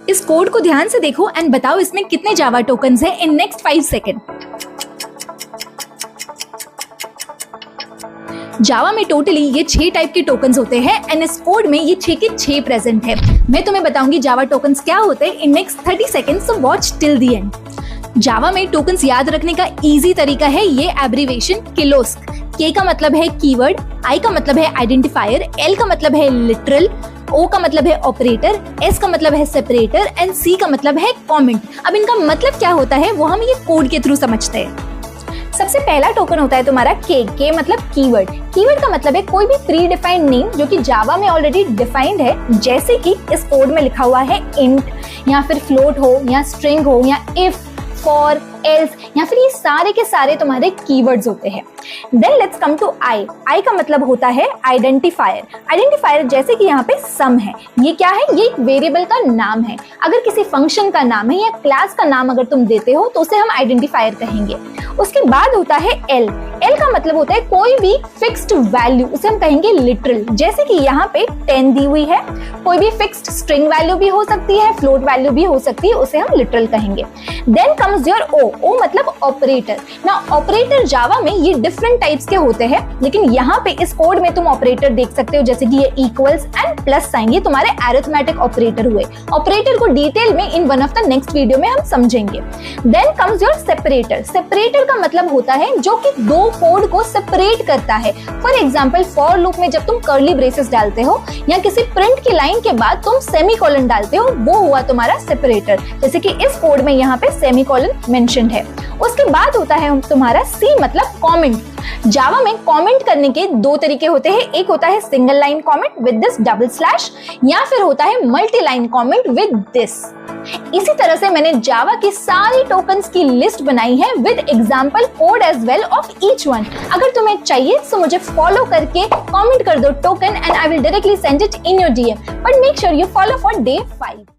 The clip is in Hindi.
इस कोड को ध्यान से देखो एंड बताओ इसमें कितने जावा टोकन्स हैं इन नेक्स्ट 5 सेकेंड। जावा में टोटली ये 6 टाइप के टोकन्स होते हैं एंड इस कोड में ये 6 के 6 प्रेजेंट है। मैं तुम्हें बताऊंगी जावा टोकन्स क्या होते हैं in next 30 seconds, so watch till the end. Java में टोकन्स याद रखने का इजी तरीका है ये एब्रीविएशन किलोस्क। के का मतलब है कीवर्ड, आई का मतलब है आइडेंटिफायर, एल का मतलब है लिटरल, ओ का मतलब है ऑपरेटर, एस का मतलब है सेपरेटर एंड सी का मतलब है कमेंट। अब इनका मतलब क्या होता है वो हम ये कोड के थ्रू समझते हैं। सबसे पहला टोकन होता है तुम्हारा के मतलब कीवर्ड। कीवर्ड का मतलब है कोई भी प्री डिफाइंड नेम जो कि जावा में ऑलरेडी डिफाइंड है, जैसे कि इस कोड में लिखा हुआ है इंट या फिर फ्लोट हो या स्ट्रिंग हो या इफ, फॉर, एल्स या फिर ये सारे के सारे तुम्हारे कीवर्ड्स होते हैं। देन लेट्स कम टू आई। आई का मतलब होता है आइडेंटिफायर। आइडेंटिफायर जैसे कि यहाँ पे सम है, ये क्या है, ये एक वेरिएबल का नाम है। अगर किसी फंक्शन का नाम है या क्लास का नाम अगर तुम देते हो तो उसे हम आइडेंटिफायर कहेंगे। उसके बाद होता है एल। एल का मतलब होता है कोई भी फिक्स्ड वैल्यू, उसे हम कहेंगे लिटरल। जैसे कि यहाँ पे 10 दी हुई है, कोई भी फिक्स्ड स्ट्रिंग वैल्यू भी हो सकती है, फ्लोट वैल्यू भी हो सकती है, उसे हम लिटरल कहेंगे। Then comes your O. O मतलब ऑपरेटर। ना ऑपरेटर जावा में ये डिफरेंट टाइप्स के होते हैं, लेकिन यहाँ पे इस कोड में तुम ऑपरेटर देख सकते हो, जैसे कि ये इक्वल्स एंड प्लस साइन, ये तुम्हारे अरिथमेटिक ऑपरेटर हुए। ऑपरेटर को डिटेल में in one of the next video में हम समझेंगे। Then comes your separator. Separator का मतलब होता है जो कि दो कोड को सेपरेट करता है। फॉर एग्जाम्पल फॉर लूप में जब तुम कर्ली ब्रेसेस डालते हो या किसी प्रिंट की लाइन के बाद तुम सेमीकोलन डालते हो, वो हुआ तुम्हारा सेपरेटर, जैसे कि इस कोड में यहाँ पे सेमीकोलन मेंशन्ड है। उसके बाद होता है तुम्हारा सी मतलब कमेंट। जावा में कमेंट करने के दो तरीके होते हैं, एक होता है single line comment with this double slash या फिर होता है multi line comment with this. इसी तरह से मैंने जावा की सारी टोकन्स की लिस्ट बनाई है with example code as well of each one. अगर तुम्हें चाहिए तो मुझे फॉलो करके कमेंट कर दो token and I will directly send it in your DM, but make sure you follow for day 5।